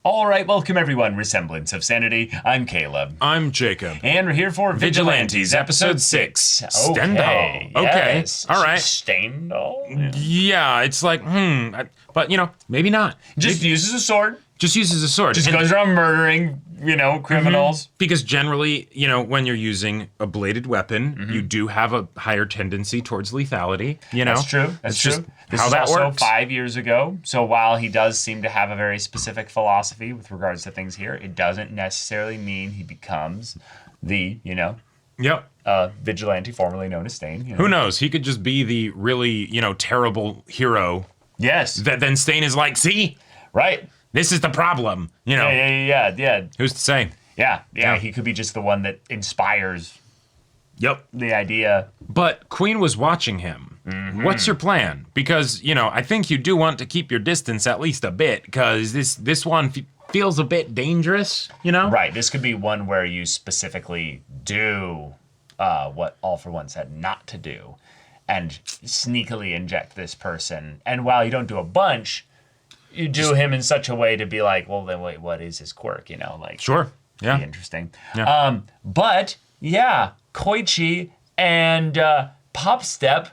All right, welcome everyone. Resemblance of Sanity. I'm Caleb. I'm Jacob. And we're here for Vigilantes, episode 6. Stendhal. Okay. Yes. All right. Stendhal? Yeah, it's like, but maybe not. Just uses a sword. Just uses a sword. Just goes around murdering, criminals. Because generally, when you're using a bladed weapon, you do have a higher tendency towards lethality. That's true. That's true. Just This how is that also works. 5 years ago. So while he does seem to have a very specific philosophy with regards to things here, it doesn't necessarily mean he becomes the, Yep. vigilante formerly known as Stain. Who knows? He could just be the really, terrible hero. Yes. That then Stain is like, see? Right. This is the problem. Yeah. Who's to say? Yeah. He could be just the one that inspires Yep. the idea. But Queen was watching him. What's your plan? Because, I think you do want to keep your distance at least a bit, because this one feels a bit dangerous, Right. This could be one where you specifically do what All for One said not to do and sneakily inject this person. And while you don't do a bunch, you do him in such a way to be like, well, then wait, what is his quirk? Sure. Yeah. Be interesting. Yeah. But yeah, Koichi and Popstep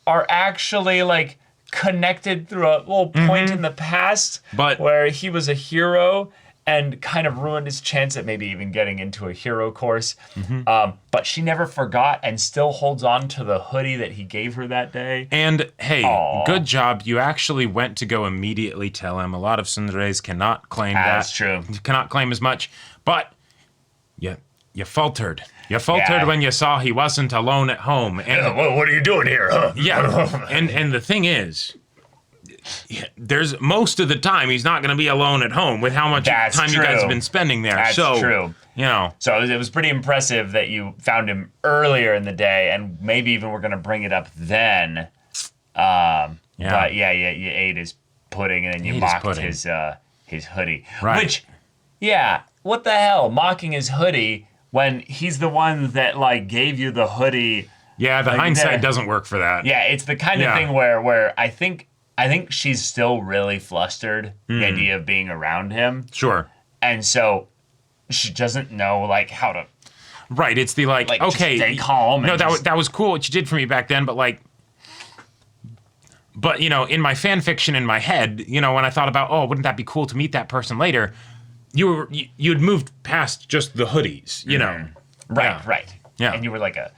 are actually connected through a little point in the past, But where he was a hero and kind of ruined his chance at maybe even getting into a hero course. But she never forgot and still holds on to the hoodie that he gave her that day. And hey, good job. You actually went to go immediately tell him. A lot of tsunderes cannot claim that. That's true. Cannot claim as much. But you faltered. You faltered when you saw he wasn't alone at home. And Well, what are you doing here, huh? yeah. and the thing is, there's most of the time he's not going to be alone at home with how much That's time true. you guys have been spending there. That's so true. So it was pretty impressive that you found him earlier in the day, and maybe even we're going to bring it up then. But yeah, you ate his pudding and then you mocked his hoodie. Right. Which, yeah, what the hell? Mocking his hoodie when he's the one that gave you the hoodie. Yeah, the hindsight doesn't work for that. Yeah, it's the kind of thing where I think she's still really flustered, the idea of being around him. Sure. And so she doesn't know how to. Right, it's the okay, just stay calm. No, that was cool what you did for me back then, but in my fan fiction in my head, when I thought about, wouldn't that be cool to meet that person later, you'd moved past just the hoodies, Right. Yeah. And you were like a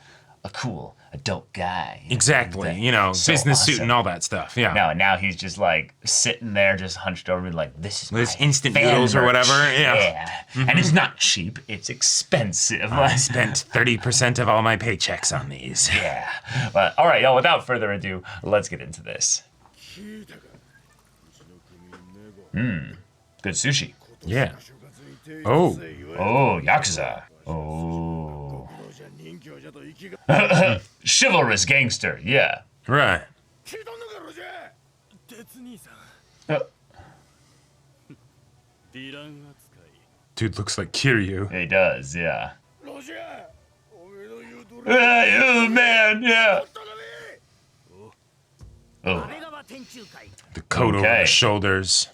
cool adult guy. Exactly. So business suit awesome. and all that stuff. Yeah. Now he's just sitting there, just hunched over, this is With his my instant fan noodles or merch. whatever. Yeah. And it's not cheap, it's expensive. I spent 30% of all my paychecks on these. Yeah. But all right, without further ado, let's get into this. Good sushi. Yeah. Oh. Oh, Yakuza. Oh. Chivalrous gangster, yeah. Right. Dude looks like Kiryu. He does, yeah. Oh, man, yeah. Oh. The coat over Okay. the shoulders.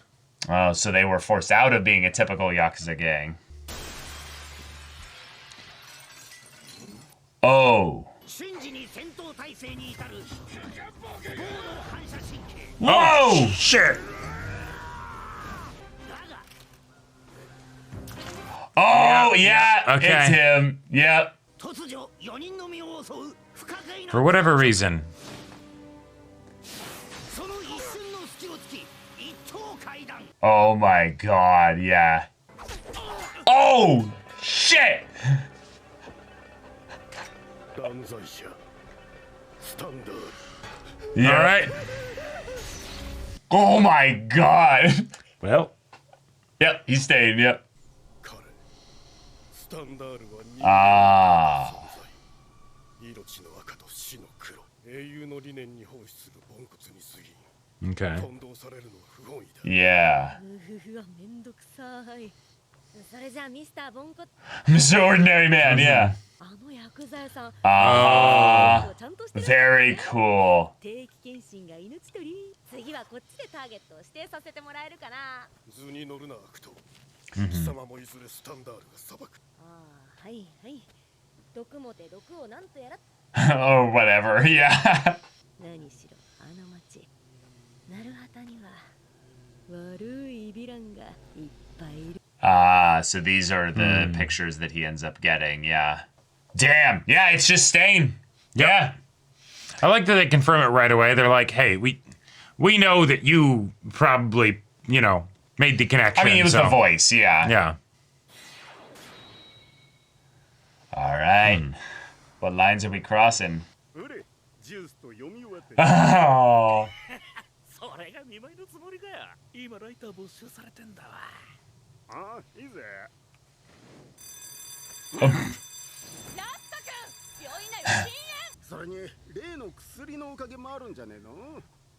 Oh, so they were forced out of being a typical Yakuza gang. Oh. Whoa! Shit. Oh, yeah. Okay. It's him. Yep. For whatever reason. Oh my god, yeah. Oh! Shit! Yeah. All right. Oh my god. Well. Yep, he stayed, yep. Ah. Okay. Yeah. Mr. Ordinary Man, yeah. Very cool. Or whatever, yeah. So these are the pictures that he ends up getting, yeah. Damn, yeah, it's just Stain. Yeah. I like that they confirm it right away. They're like, hey, we know that you probably, you know, made the connection. I mean, it was the voice, yeah. Yeah. All right. What lines are we crossing? Oh.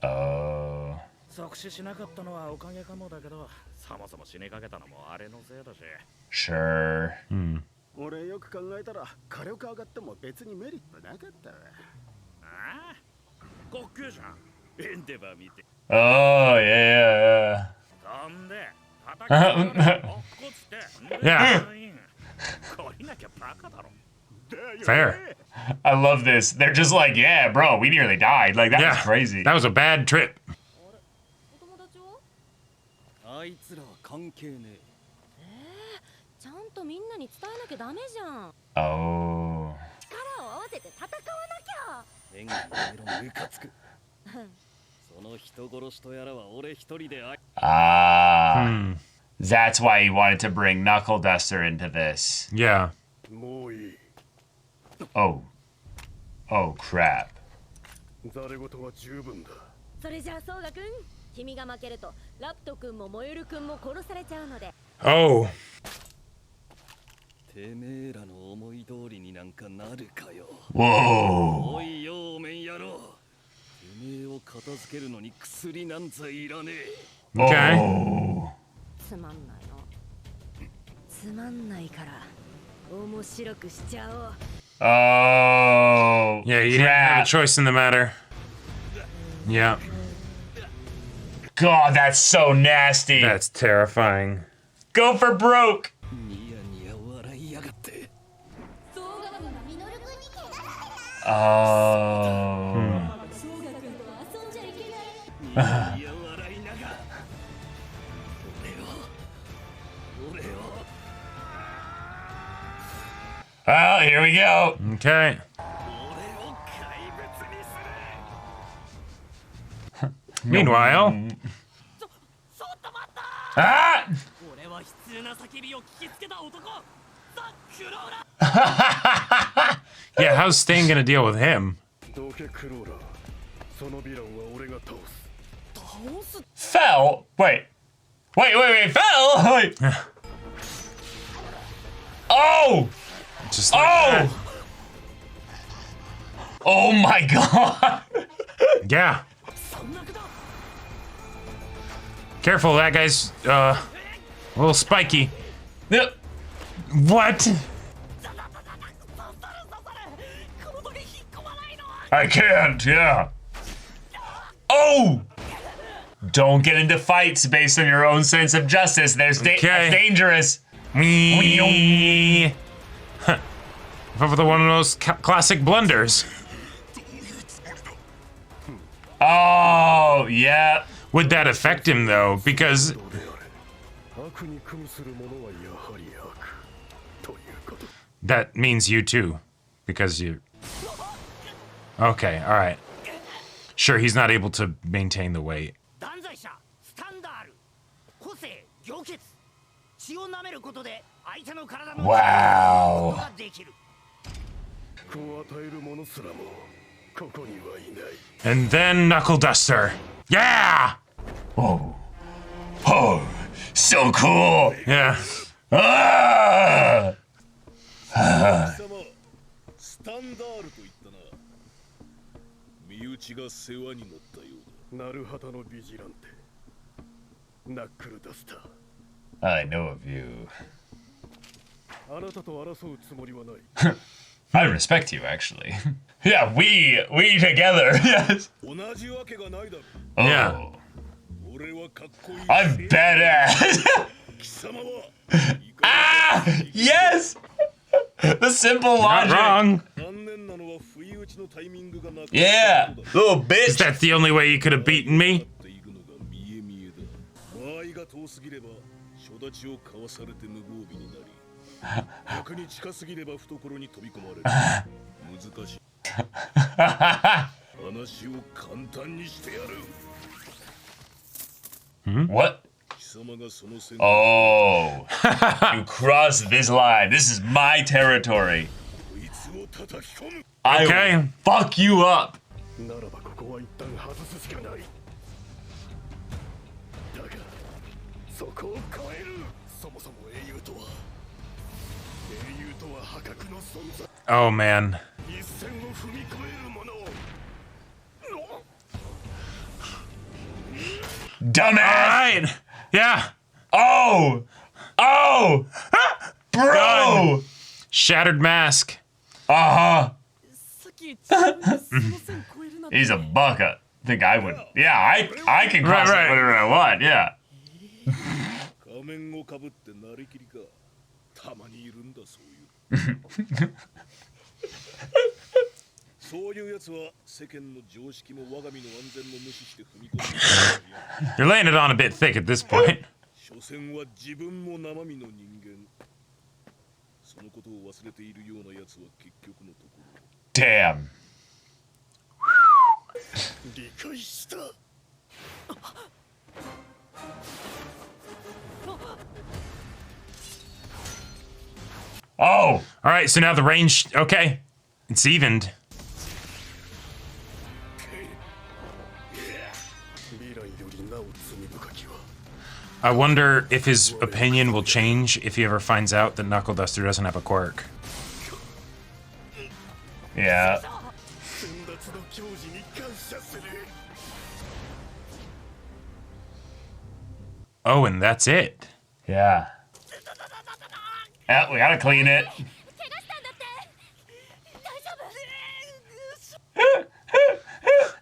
Oh. 即死しなかったのはおかげかもだけど、そもそも死にかけたのもあれのせいだし。Sure. 俺よく考えたら火力上がっても別にメリットなかったわ。ああ、滑稽じゃん。エンデバー見て。Oh, yeah. 飛んで、叩き込んで、落っこちて。Yeah. こりなきゃバカだろ。 Fair. I love this. They're just like, yeah, bro, we nearly died. Like, that was crazy. That was a bad trip. あいつらは関係ねえ。ちゃんとみんなに伝えなきゃダメじゃん。 Oh. 力を合わせて戦わなきゃ。縁が色ムカつく。その人殺しとやらは俺一人で。Ah. That's why he wanted to bring Knuckle Duster into this. Yeah. もういい。 Oh. Oh, crap. ざれ事は十分だ。それじゃあソウガ君、君が負けるとラプト君もモエル君も殺されちゃうので。Oh. てめえらの思い通りになんかなるかよ。 Whoa. おいよおめん野郎。てめえを片付けるのに薬なんざいらねえ。 Okay. Oh. つまんないの。つまんないから面白くしちゃおう。 Oh. Yeah, you didn't have a crap. choice in the matter. Yeah. God, that's so nasty. That's terrifying. Go for broke. ニヤニヤ笑いやがって。 Oh. ニヤニヤ笑いながら。俺を。 Well, here we go. Okay. 俺を怪物にする。 Meanwhile. ちょっと待った。 Ah! 俺は悲痛な叫びを聞きつけた男。ザ・クローラ。 Yeah, how's Stain gonna deal with him? どけクローラー。そのヴィランは俺が倒す。 Fell? Wait. Wait. Fell? Wait. Oh! Just like that. Oh my god. Yeah. Careful, that guy's a little spiky. Yep. What? I can't, yeah. Oh! Don't get into fights based on your own sense of justice. That's dangerous. Me. Huh. For one of those classic blunders. Oh, yeah. Would that affect him though? Because 悪に組する者はやはり悪ということ。 that means you too. Because you. Okay, all right. Sure, he's not able to maintain the weight. 断罪者スタンダール個性凝結血を舐めることで相手の体の Wow. ができる。子を与える者すらもここにはいない。 And then Knuckle Duster. Yeah! Oh. Oh, so cool. Yeah. Ah! スタンダールと言ったな。身内が世話に乗ったようだ。ナルハタのビジランテ。ナックルダスター。 I know of you. あなたと争うつもりはない。I respect you, actually. Yeah, we together. Yes. 同じわけがないだろう。 Oh. Yeah. 俺はかっこいい。 I'm badass. Ah! Yes! The simple Not logic. wrong. 残念なのは不意打ちのタイミングがなかった Yeah, ことだ little Is bitch. that the only way you could have beaten me? っていくのが見え見えだ間合いが遠すぎれば初立ちをかわされて無防備になり逆に近すぎれば懐に飛び込まれる難しい話を簡単にしてやる What? 貴様がその線 Oh. You crossed this line. This is my territory. こいつを叩き込む I will Okay. fuck you up. ならばここは一旦外すしかない。だがそこを超える。そもそも英雄とは破格の存在。 Oh man. 一線を踏み越えるもの。 Dumbass. Alright. Yeah. Oh. Oh. Bro. Done. Shattered mask. Uh-huh. さっきその線超えるなんて He's a bucket. Think I would. Yeah, I can cross Right, right. it whatever I want. Yeah. 仮面をかぶってなりきりかたまにいるんだそういうそういうやつは世間の常識も我が身の安全も無視して踏み込んでいる You're laying it on a bit thick at this point. 所詮は自分も生身の人間そのことを忘れているようなやつは結局のところ Damn. 理解した。 Oh. Alright, so now the range. Okay. It's evened. 未来よりなお罪深きは I wonder if his opinion will change if he ever finds out that Knuckle Duster doesn't have a quirk. Yeah. 先達の教示に感謝する。 Oh, and that's it. Yeah. Yeah, we gotta clean it. 怪我したんだって大丈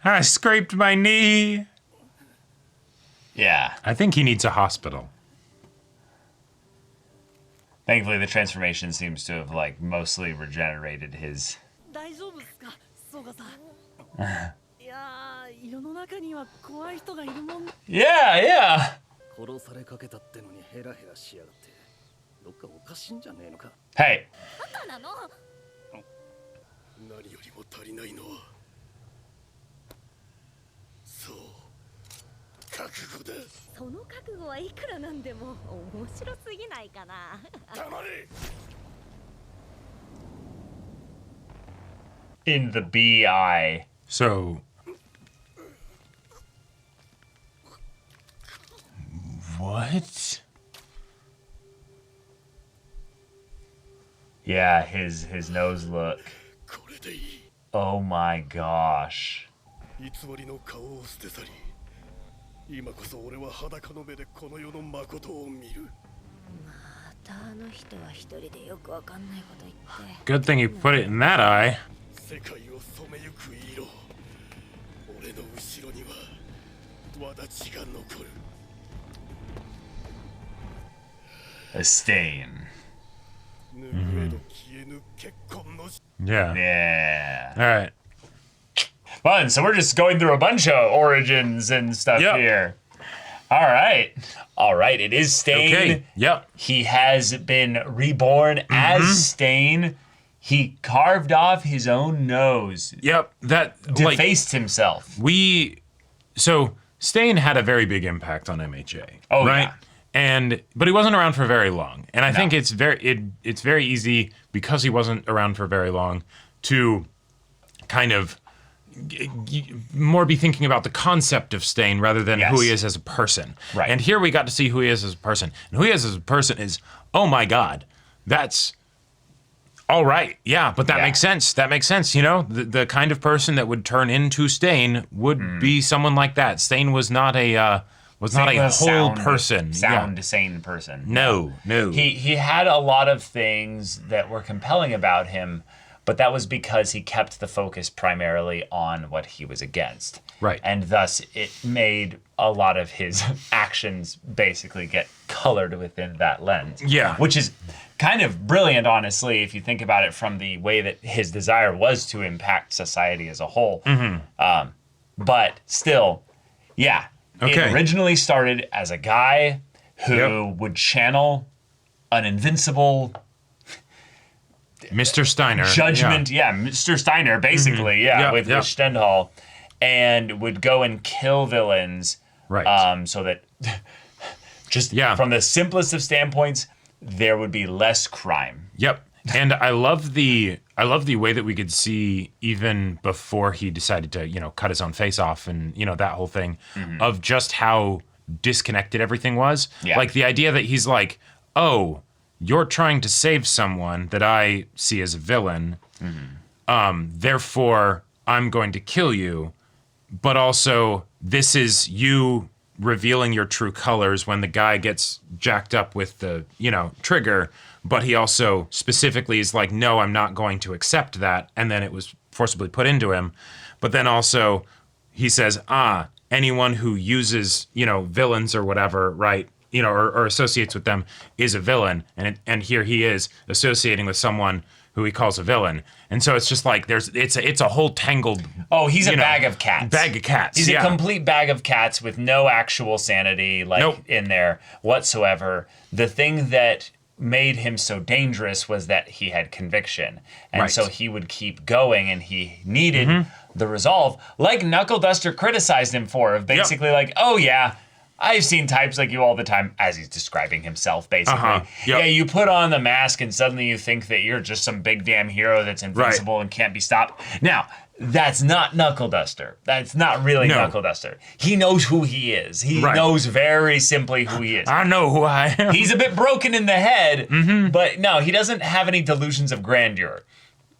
夫 I scraped my knee. Yeah. I think he needs a hospital. Thankfully, the transformation seems to have like mostly regenerated his. 大丈夫っすかソガさんいやー世の中には怖い人がいるもん Yeah, yeah. 殺されかけたってのにヘラヘラしやがって。どっかおかしいんじゃねえのか。 Hey. バカなの何よりも足りないのはそう覚悟だ。その覚悟はいくらなんでも面白すぎないかな黙れ。 In the BI. So. What? Yeah, his nose look. これでいい。 Oh my gosh. 偽りの顔を捨て去り。今こそ俺は裸の目でこの世の誠を見る。またあの人は一人でよくわかんないこと言って Good thing he put it in that eye. 世界を染めゆく色。俺の後ろには轍が残る。 A stain. 拭えど消えぬ結婚の Yeah. Yeah. Alright. Fun. So we're just going through a bunch of origins and stuff Yep. here. All right. All right. It is Stain. Okay. Yep. He has been reborn as Stain. He carved off his own nose, Yep. That like defaced himself. so Stain had a very big impact on MHA. Oh, right? yeah. But he wasn't around for very long. And I think it's very easy because he wasn't around for very long to kind of more be thinking about the concept of Stain rather than who he Yes. is as a person. Right. And here we got to see who he is as a person. And who he is as a person is, oh my God, that's all right. Yeah, but that Yeah. makes sense. That makes sense. You know, the kind of person that would turn into Stain would be someone like that. Stain was not a Stain was whole person. Sound, Yeah. sane person. No. He had a lot of things that were compelling about him, but that was because he kept the focus primarily on what he was against. Right. And thus it made a lot of his actions basically get colored within that lens. Yeah. Which is kind of brilliant, honestly, if you think about it from the way that his desire was to impact society as a whole. But still, yeah. Okay. It originally started as a guy who would channel an invincible Mr. Steiner. judgment. Yeah, Mr. Steiner, basically. With Stendhal. And would go and kill villains. Right. So that just from the simplest of standpoints, there would be less crime. Yep. And I love the way that we could see even before he decided to, cut his own face off and, that whole thing of just how disconnected everything was. Yeah. Like the idea that he's like, oh, you're trying to save someone that I see as a villain. Therefore, I'm going to kill you. But also, this is you revealing your true colors when the guy gets jacked up with the, trigger. But he also specifically is like, no, I'm not going to accept that. And then it was forcibly put into him. But then also he says, anyone who uses, villains or whatever, right, or associates with them is a villain. And here he is associating with someone who he calls a villain. And so it's just like it's a whole tangled. Oh, he's a bag of cats. Bag of cats. He's a complete bag of cats with no actual sanity in there whatsoever. The thing that made him so dangerous was that he had conviction. And so he would keep going, and he needed the resolve, like Knuckle Duster criticized him for, of basically like, oh yeah, I've seen types like you all the time, as he's describing himself, basically. Yeah, you put on the mask and suddenly you think that you're just some big damn hero that's invincible and can't be stopped. Now, that's not Knuckle Duster. That's not really Knuckle Duster. He knows who he is. He knows very simply who he is. I know who I am. He's a bit broken in the head, but no, he doesn't have any delusions of grandeur.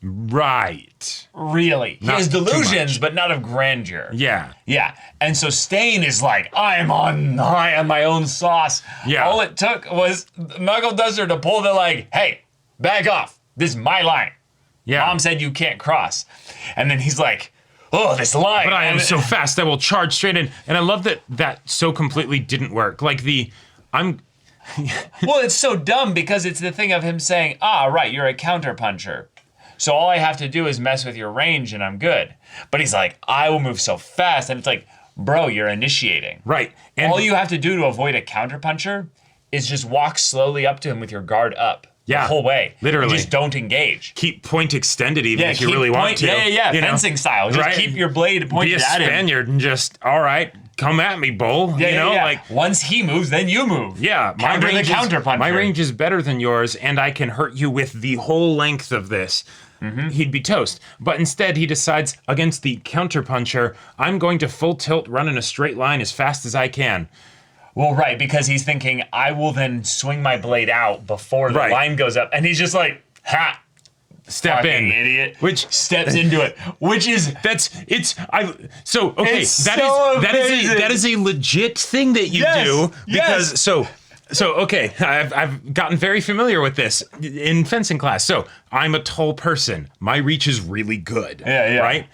Right. Really. He has delusions, but not of grandeur. Yeah. Yeah. And so Stain is like, I'm on high on my own sauce. Yeah. All it took was Knuckle Duster to pull the like, hey, back off. This is my line. Yeah. Mom said you can't cross. And then he's like, oh, this line. But I am so fast, I will charge straight in. And I love that so completely didn't work. Like well, it's so dumb because it's the thing of him saying, right, you're a counterpuncher. So all I have to do is mess with your range and I'm good. But he's like, I will move so fast. And it's like, bro, you're initiating. Right. And all you have to do to avoid a counterpuncher is just walk slowly up to him with your guard up. Yeah. The whole way. Literally. Just don't engage. Keep point extended even if you really want to. Yeah. Fencing style. Just keep your blade pointed at him. Be a Spaniard and just, all right, come at me, bull. Like once he moves, then you move. Yeah. Counterpuncher. My range is better than yours, and I can hurt you with the whole length of this. He'd be toast. But instead, he decides against the counterpuncher, I'm going to full tilt, run in a straight line as fast as I can. Well, right, because he's thinking, I will then swing my blade out before the line goes up. And he's just like, ha! Step in. Idiot. Which steps into it. Which is... That is a legit thing that you do. Because, okay, I've gotten very familiar with this in fencing class. So, I'm a tall person. My reach is really good. Yeah. Right?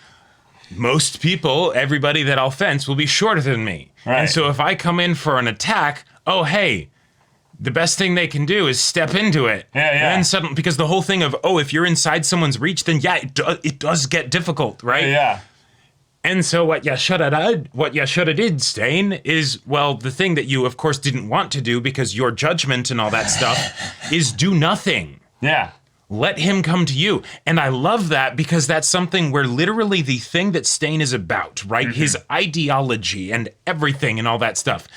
Most people, everybody that I'll fence will be shorter than me. Right. And so if I come in for an attack, the best thing they can do is step into it. Yeah. And then suddenly, because the whole thing of, if you're inside someone's reach, then it does get difficult, right? Yeah. And so what you should have did, Stain, is, the thing that you, of course, didn't want to do because your judgment and all that stuff is do nothing. Yeah. Let him come to you. And I love that because that's something where literally the thing that Stain is about, right? His ideology and everything and all that stuff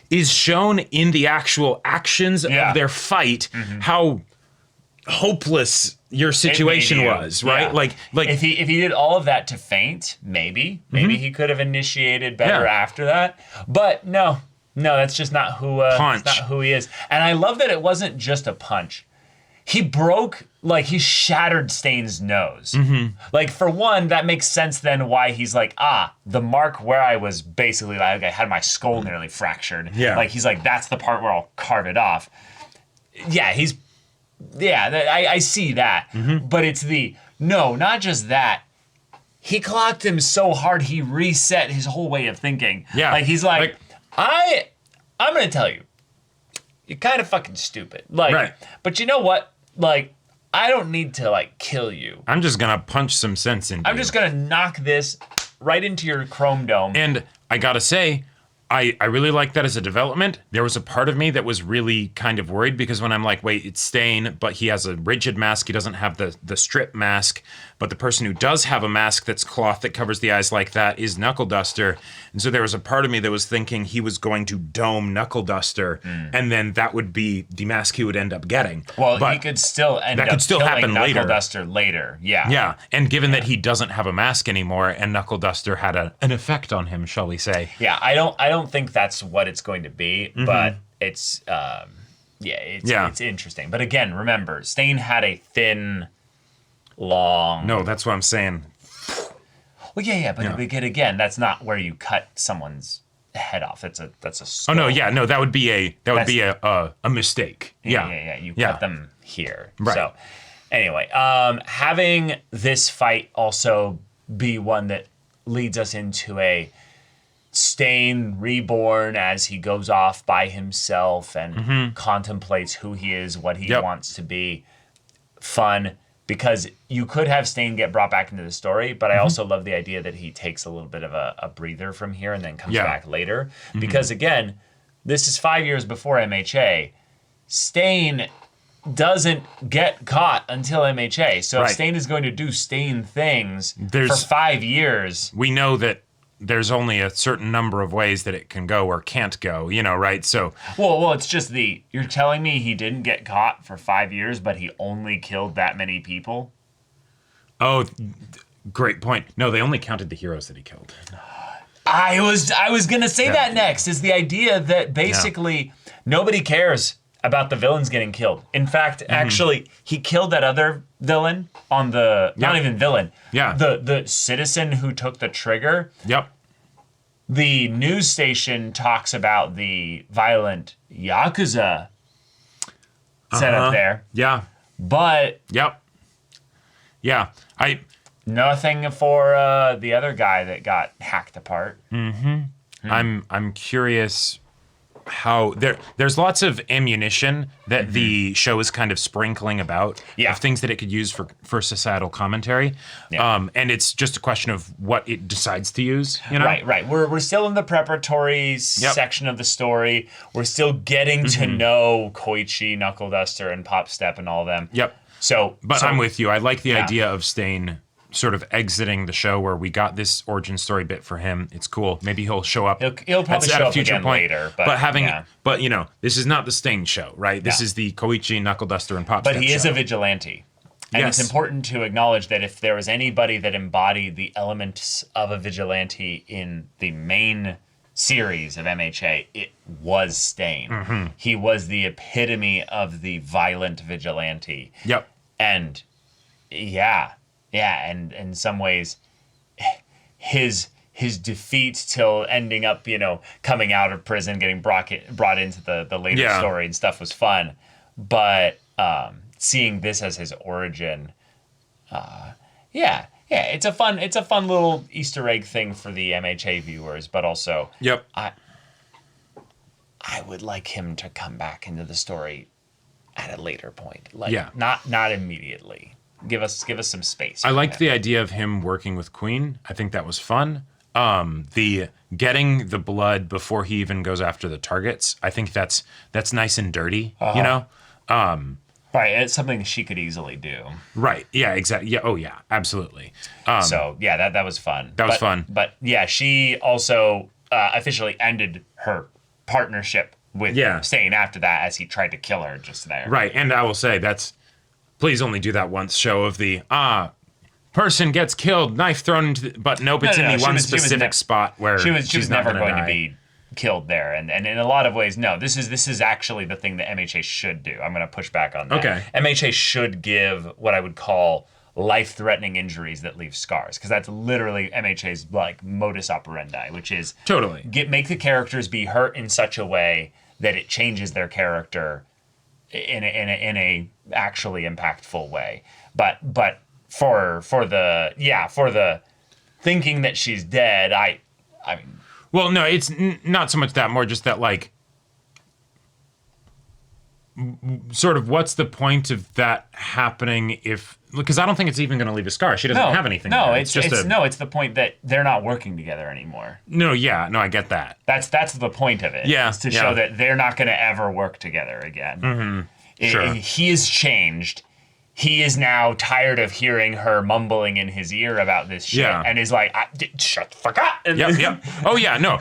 is shown in the actual actions of their fight, how hopeless your situation was, right? Yeah. Like if he did all of that to feint, maybe he could have initiated better after that. But no, that's just not who that's not who he is. And I love that it wasn't just a punch. He he shattered Stain's nose. Like, for one, that makes sense then why he's like, the mark where I was basically, like, I had my skull nearly fractured. Yeah. Like, he's like, that's the part where I'll carve it off. Yeah, I see that. But it's not just that. he clocked him so hard he reset his whole way of thinking. Yeah. Like he's like I'm gonna tell you, you're kind of fucking stupid. Like, Right. But you know what? Like, I don't need to like kill you. I'm just gonna punch some sense into I'm you. just gonna knock this right into your chrome dome. And I gotta say, I really like that as a development. There was a part of me that was really kind of worried because when I'm like, wait, it's Stain, but he has a rigid mask. He doesn't have the strip mask. But the person who does have a mask that's cloth that covers the eyes like that is Knuckle Duster. And so there was a part of me that was thinking he was going to dome Knuckle Duster, and then that would be the mask he would end up getting. Well, but he could still end that up could still killing happen Knuckle later. Duster later. Yeah. Yeah, and given that he doesn't have a mask anymore, and Knuckle Duster had an effect on him, shall we say? Yeah, I don't think that's what it's going to be, but it's it's interesting. But again, remember, Stain had a thin, long. No, that's what I'm saying. Well, but again, that's not where you cut someone's head off. That's a. Oh no, yeah, no, that would be a mistake. Yeah. You cut them here. Right. So, anyway, having this fight also be one that leads us into a Stain reborn as he goes off by himself and contemplates who he is, what he wants to be. Fun, because you could have Stain get brought back into the story, but I also love the idea that he takes a little bit of a breather from here and then comes back later. Because again, this is 5 years before MHA. Stain doesn't get caught until MHA. So if Stain is going to do Stain things for 5 years. We know that there's only a certain number of ways that it can go or can't go, right? So Well, it's just you're telling me he didn't get caught for 5 years, but he only killed that many people? Oh, great point. No, they only counted the heroes that he killed. I was gonna say that next, is the idea that basically nobody cares about the villains getting killed. In fact, actually, he killed that other villain on the not even villain. Yeah. The citizen who took the trigger. Yep. The news station talks about the violent Yakuza setup there. Yeah. But Yep. Yeah. nothing for the other guy that got hacked apart. I'm curious how there's lots of ammunition that the show is kind of sprinkling about of things that it could use for societal commentary. And it's just a question of what it decides to use, Right. We're still in the preparatory section of the story. We're still getting to know Koichi, Knuckle Duster, and Pop Step and all of them. Yep. So I'm with you. I like the idea of Stain sort of exiting the show where we got this origin story bit for him. It's cool. Maybe he'll show up. He'll probably show up again later. But this is not the Stain show, right? This is the Koichi, Knuckle Duster, and Pop Step But he is show. a vigilante. And it's important to acknowledge that if there was anybody that embodied the elements of a vigilante in the main series of MHA, it was Stain. He was the epitome of the violent vigilante. Yep. And and in some ways, his defeat till ending up, coming out of prison, getting brought into the later story and stuff was fun. But seeing this as his origin, it's a fun little Easter egg thing for the MHA viewers. But also, I would like him to come back into the story at a later point, not immediately. Give us some space. I liked the idea of him working with Queen. I think that was fun. The getting the blood before he even goes after the targets. I think that's nice and dirty. Right, it's something she could easily do. Right. Yeah. Exactly. Yeah. Oh yeah. Absolutely. That was fun. That was fun. But she also officially ended her partnership with Stain after that, as he tried to kill her just there. Right. And I will say please only do that once show of the person gets killed, knife thrown into but nope, it's in the one specific spot where she was never going to be killed there. And in a lot of ways, no, this is actually the thing that MHA should do. I'm going to push back on that. Okay. MHA should give what I would call life-threatening injuries that leave scars, because that's literally MHA's modus operandi, which is make the characters be hurt in such a way that it changes their character in a actually impactful way. But for the thinking that she's dead. I mean, Well, no, it's not so much that, more just that, like, sort of what's the point of that happening if, because I don't think it's even going to leave a scar. She doesn't have anything. No, there. it's the point that they're not working together anymore. No, I get that. That's the point of it. Yeah, is to show that they're not going to ever work together again. Mm-hmm. Sure. He has changed. He is now tired of hearing her mumbling in his ear about this shit, and is like, "Shut the fuck up!" Yep. Oh yeah, no.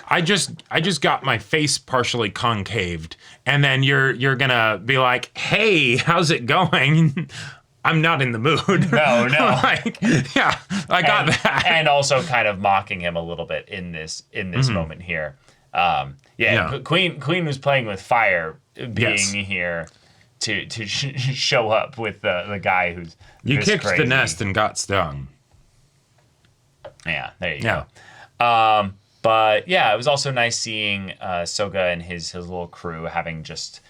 I just got my face partially concaved, and then you're gonna be like, "Hey, how's it going?" I'm not in the mood. No. Like, yeah, I got that. And also kind of mocking him a little bit in this moment here. Queen was playing with fire, being here to show up with the guy who's you kicked crazy. the nest and got stung. Yeah, there you go. But yeah, it was also nice seeing Soga and his little crew having just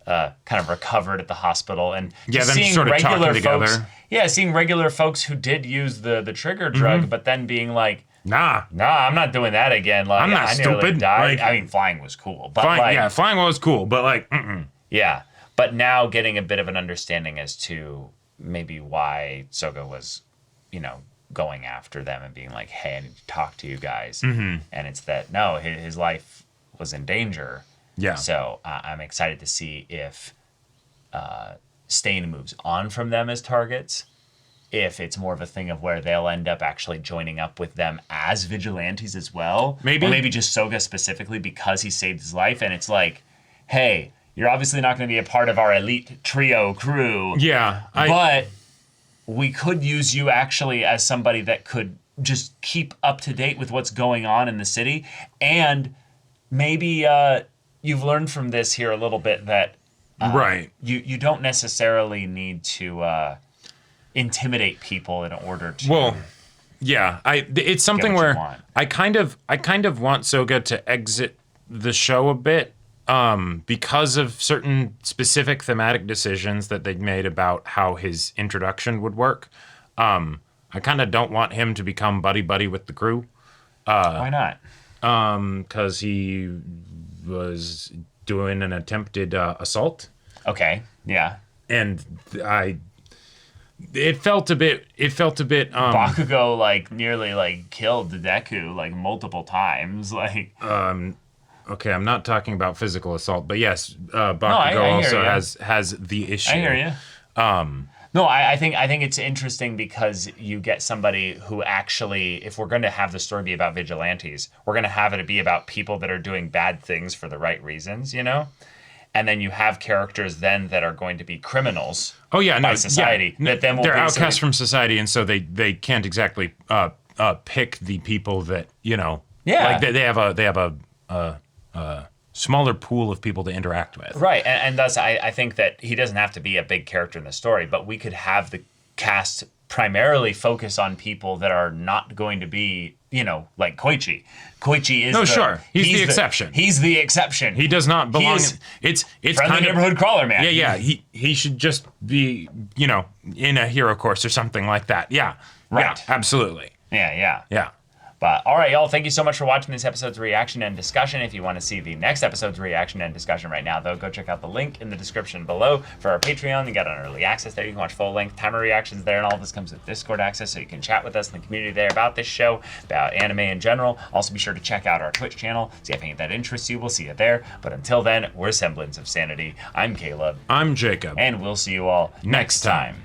kind of recovered at the hospital, and them seeing sort of regular talking folks. together. Yeah, seeing regular folks who did use the trigger drug, but then being like, Nah, I'm not doing that again. Like, I'm not I nearly stupid. died. Like, I mean, flying was cool, but flying was cool, but like, yeah. But now getting a bit of an understanding as to maybe why Soga was, going after them and being like, hey, I need to talk to you guys. Mm-hmm. And it's that, no, his life was in danger. Yeah. So I'm excited to see if Stain moves on from them as targets, if it's more of a thing of where they'll end up actually joining up with them as vigilantes as well. Maybe. Or maybe just Soga specifically because he saved his life. And it's like, hey, you're obviously not going to be a part of our elite trio crew. yeah, But we could use you actually as somebody that could just keep up to date with what's going on in the city. And maybe you've learned from this here a little bit that right. You don't necessarily need to intimidate people in order to. Well, yeah, it's something what you where want. I kind of want Soga to exit the show a bit because of certain specific thematic decisions that they'd made about how his introduction would work. I kind of don't want him to become buddy with the crew. Why not? Because he was doing an attempted assault. Okay. Yeah. And it felt a bit Bakugo nearly killed Deku multiple times. okay, I'm not talking about physical assault, but yes, Bakugo I hear also ya. has the issue. I hear you. No, I think it's interesting because you get somebody who actually, if we're going to have the story be about vigilantes, we're going to have it be about people that are doing bad things for the right reasons, And then you have characters then that are going to be criminals. Oh yeah, by society. Yeah. That then will they're basically- outcasts from society, and so they can't exactly pick the people that Yeah. Like they have a smaller pool of people to interact with. Right, and thus I think that he doesn't have to be a big character in the story, but we could have the cast primarily focus on people that are not going to be, like Koichi. Koichi is Sure. He's the exception. He's the exception. He does not belong. is It's friendly kind of neighborhood crawler man. Yeah. He should just be in a hero course or something like that. Yeah. Right. Yeah, absolutely. Yeah. But all right, y'all, thank you so much for watching this episode's reaction and discussion. If you want to see the next episode's reaction and discussion right now, though, go check out the link in the description below for our Patreon. You got an early access there. You can watch full-length timer reactions there, and all of this comes with Discord access, so you can chat with us in the community there about this show, about anime in general. Also, be sure to check out our Twitch channel, see if any of that interests you. We'll see you there. But until then, we're Semblance of Sanity. I'm Caleb. I'm Jacob. And we'll see you all next time.